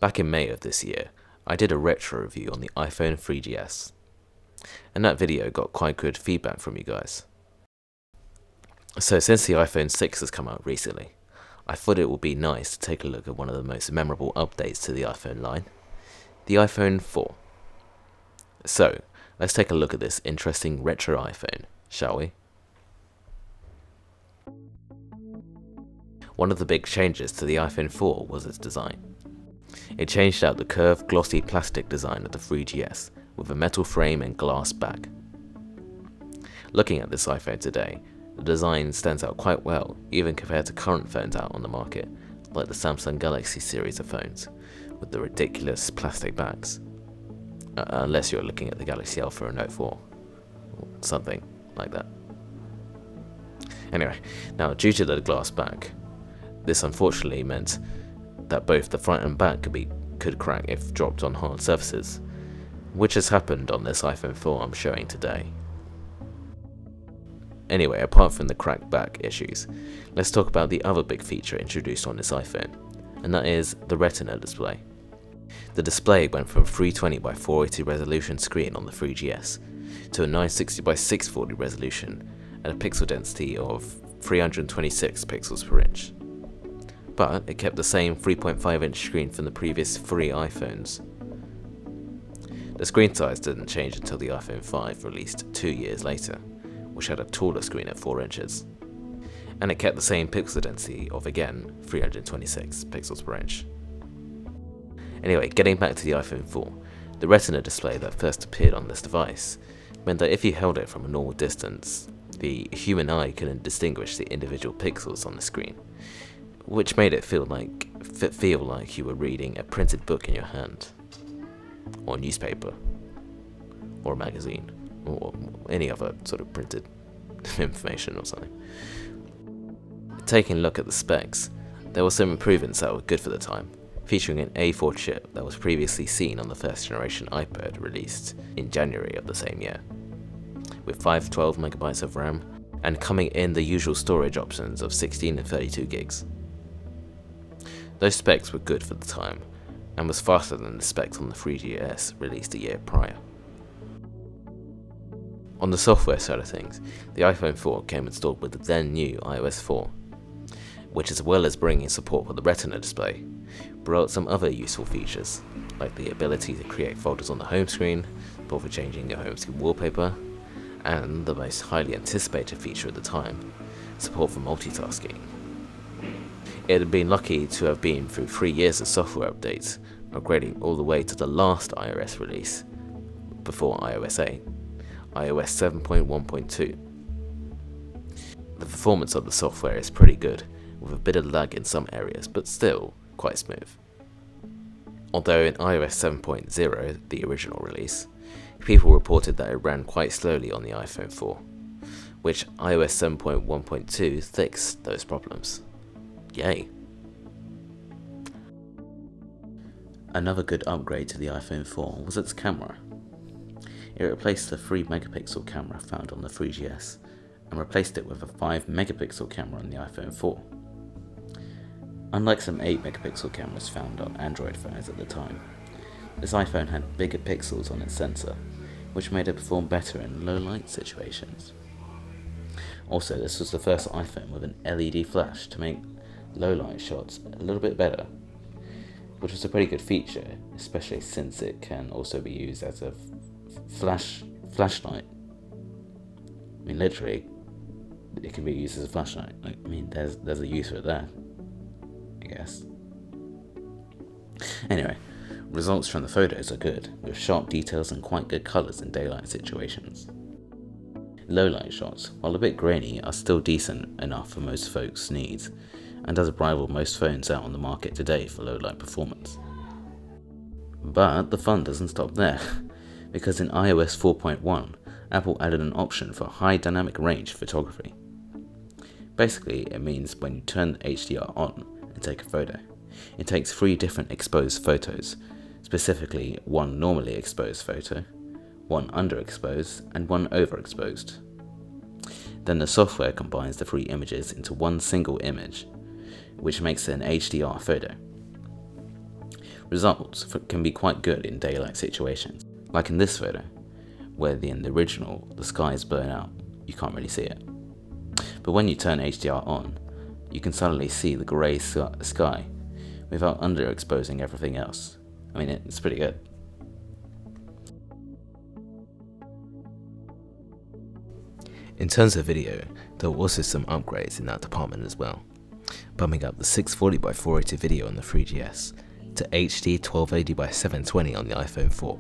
Back in May of this year, I did a retro review on the iPhone 3GS, and that video got quite good feedback from you guys. So since the iPhone 6 has come out recently, I thought it would be nice to take a look at one of the most memorable updates to the iPhone line, the iPhone 4. So, let's take a look at this interesting retro iPhone, shall we? One of the big changes to the iPhone 4 was its design. It changed out the curved, glossy plastic design of the 3GS with a metal frame and glass back. Looking at this iPhone today, the design stands out quite well, even compared to current phones out on the market, like the Samsung Galaxy series of phones, with the ridiculous plastic backs. Unless you're looking at the Galaxy Alpha or Note 4, or something like that. Anyway, now due to the glass back, this unfortunately meant that both the front and back could crack if dropped on hard surfaces, which has happened on this iPhone 4 I'm showing today. Anyway, apart from the cracked back issues, let's talk about the other big feature introduced on this iPhone, and that is the Retina display. The display went from 320 by 480 resolution screen on the 3GS to a 960 by 640 resolution and a pixel density of 326 pixels per inch. But it kept the same 3.5-inch screen from the previous 3 iPhones. The screen size didn't change until the iPhone 5 released 2 years later, which had a taller screen at 4 inches. And it kept the same pixel density of, again, 326 pixels per inch. Anyway, getting back to the iPhone 4, the Retina display that first appeared on this device meant that if you held it from a normal distance, the human eye couldn't distinguish the individual pixels on the screen, which made it feel like you were reading a printed book in your hand, or a newspaper, or a magazine, or any other sort of printed information or something. Taking a look at the specs, there were some improvements that were good for the time, featuring an A4 chip that was previously seen on the first generation iPad released in January of the same year, with 512MB of RAM, and coming in the usual storage options of 16 and 32 gigs. Those specs were good for the time, and was faster than the specs on the 3GS released a year prior. On the software side of things, the iPhone 4 came installed with the then new iOS 4, which, as well as bringing support for the Retina display, brought some other useful features, like the ability to create folders on the home screen, support for changing your home screen wallpaper, and the most highly anticipated feature at the time, support for multitasking. It had been lucky to have been through 3 years of software updates, upgrading all the way to the last iOS release, before iOS 8, iOS 7.1.2. The performance of the software is pretty good, with a bit of lag in some areas, but still quite smooth. Although in iOS 7.0, the original release, people reported that it ran quite slowly on the iPhone 4, which iOS 7.1.2 fixed those problems. Yay! Another good upgrade to the iPhone 4 was its camera. It replaced the 3-megapixel camera found on the 3GS and replaced it with a 5-megapixel camera on the iPhone 4. Unlike some 8-megapixel cameras found on Android phones at the time, this iPhone had bigger pixels on its sensor, which made it perform better in low light situations. Also, this was the first iPhone with an LED flash to make low light shots a little bit better, which was a pretty good feature, especially since it can also be used as a flashlight. I mean, literally, it can be used as a flashlight. I mean, there's a use for that, I guess. Anyway, results from the photos are good, with sharp details and quite good colours in daylight situations. Low light shots, while a bit grainy, are still decent enough for most folks' needs, and does rival most phones out on the market today for low light performance. But the fun doesn't stop there, because in iOS 4.1, Apple added an option for high dynamic range photography. Basically, it means when you turn HDR on and take a photo, it takes 3 different exposed photos, specifically one normally exposed photo, one underexposed, and one overexposed. Then the software combines the 3 images into one single image, which makes it an HDR photo. Results can be quite good in daylight situations, like in this photo, where in the original the sky is blown out, you can't really see it. But when you turn HDR on, you can suddenly see the grey sky without underexposing everything else. I mean, it's pretty good. In terms of video, there were also some upgrades in that department as well, bumping up the 640x480 video on the 3GS to HD 1280x720 on the iPhone 4.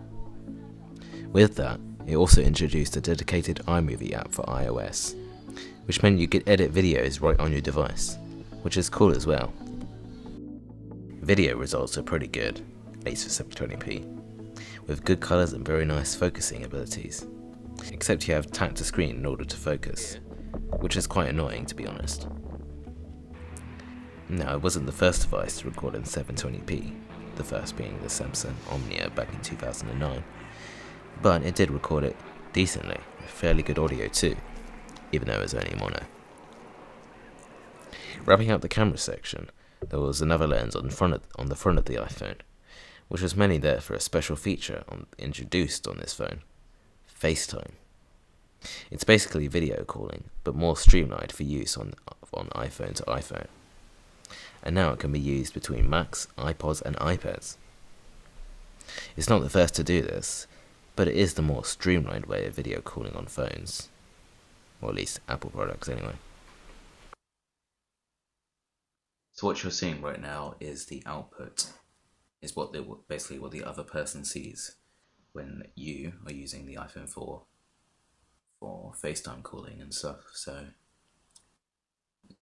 With that, it also introduced a dedicated iMovie app for iOS, which meant you could edit videos right on your device, which is cool as well. Video results are pretty good, at least for 720p, with good colours and very nice focusing abilities, except you have to tap the screen in order to focus, which is quite annoying to be honest. Now, it wasn't the first device to record in 720p, the first being the Samsung Omnia back in 2009, but it did record it decently, with fairly good audio too, even though it was only mono. Wrapping up the camera section, there was another lens on the front of the iPhone, which was mainly there for a special feature introduced on this phone, FaceTime. It's basically video calling, but more streamlined for use on iPhone to iPhone. And now it can be used between Macs, iPods and iPads. It's not the first to do this, but it is the more streamlined way of video calling on phones. Or at least Apple products anyway. So what you're seeing right now is the output, is basically what the other person sees when you are using the iPhone 4 for FaceTime calling and stuff. So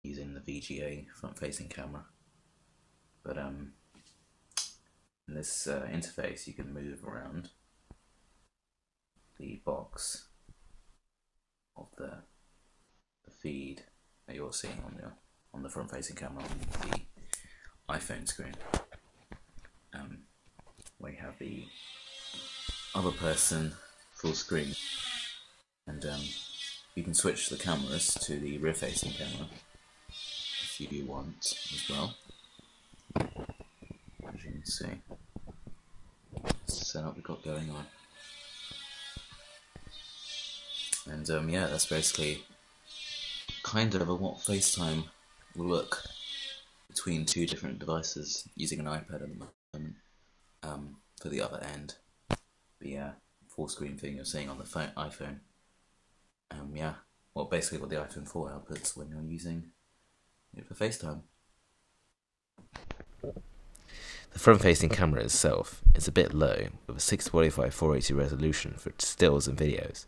using the VGA front-facing camera, but in this interface you can move around the box of the feed that you're seeing on the front-facing camera on the iPhone screen. We have the other person full screen, and you can switch the cameras to the rear-facing camera if you want as well. As you can see, that's the setup we've got going on. And yeah, that's basically kind of what FaceTime will look between two different devices using an iPad at the moment. For the other end, the full screen thing you're seeing on the iPhone. Yeah, well, basically what the iPhone 4 outputs when you're using it for FaceTime. The front-facing camera itself is a bit low, with a 640x480 resolution for stills and videos,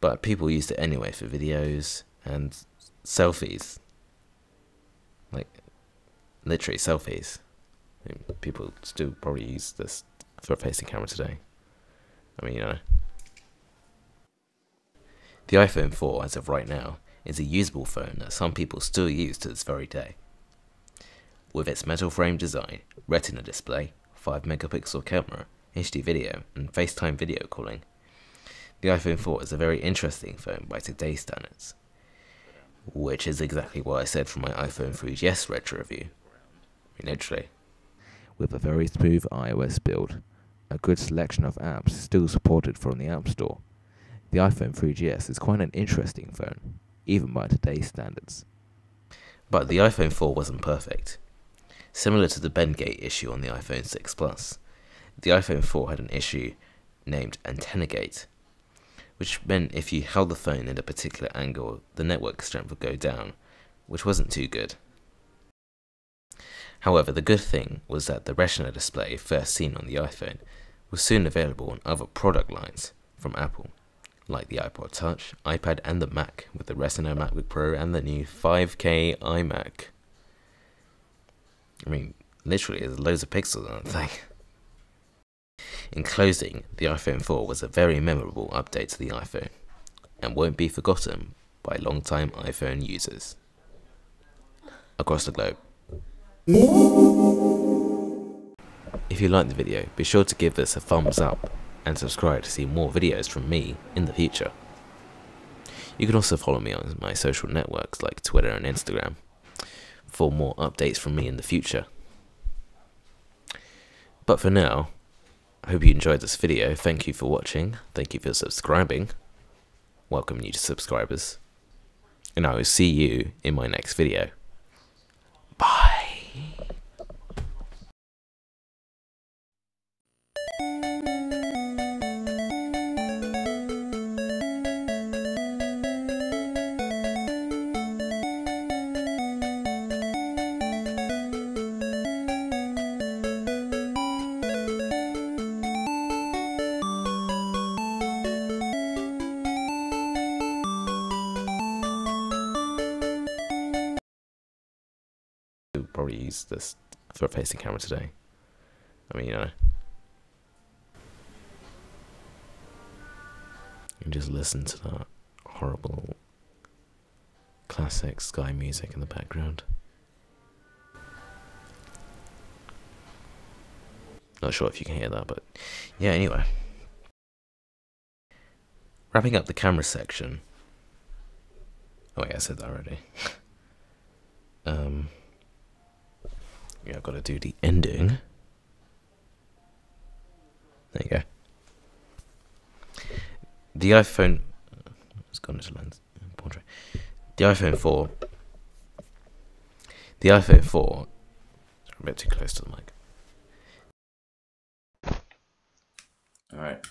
but people used it anyway for videos and selfies. Like, literally selfies. I mean, people still probably use this front-facing camera today. I mean, you know. The iPhone 4, as of right now, is a usable phone that some people still use to this very day. With its metal frame design, retina display, 5-megapixel camera, HD video, and FaceTime video calling, the iPhone 4 is a very interesting phone by today's standards. Which is exactly what I said from my iPhone 3GS retro review. I mean, literally. With a very smooth iOS build, a good selection of apps still supported from the App Store, the iPhone 3GS is quite an interesting phone, even by today's standards. But the iPhone 4 wasn't perfect. Similar to the Bendgate issue on the iPhone 6 Plus, the iPhone 4 had an issue named Antenna Gate, which meant if you held the phone at a particular angle, the network strength would go down, which wasn't too good. However, the good thing was that the Retina display first seen on the iPhone was soon available on other product lines from Apple, like the iPod Touch, iPad and the Mac, with the Retina MacBook Pro and the new 5K iMac. I mean, literally there's loads of pixels on that thing. In closing, the iPhone 4 was a very memorable update to the iPhone, and won't be forgotten by long-time iPhone users across the globe. If you liked the video, be sure to give this a thumbs up and subscribe to see more videos from me in the future. You can also follow me on my social networks like Twitter and Instagram for more updates from me in the future. But for now, I hope you enjoyed this video. Thank you for watching. Thank you for subscribing. Welcome new subscribers. And I will see you in my next video. Bye. Probably use this for a facing camera today. I mean, you just listen to that horrible classic sky music in the background. Not sure if you can hear that, but yeah, anyway. Wrapping up the camera section. Oh wait, I said that already. Yeah, I've got to do the ending. There you go. The iPhone... It's gone into lens. Portrait. The iPhone 4... The iPhone 4... Sorry, a bit too close to the mic. Alright.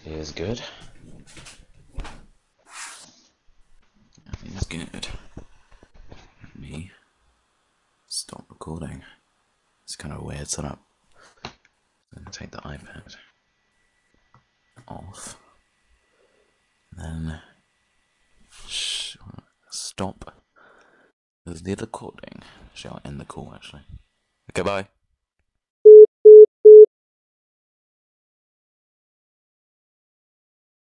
Here's good. Here's good. Let me stop recording. It's kind of a weird setup. I'm going to take the iPad off. Then stop the recording. Actually, I'll end the call actually. Okay, bye.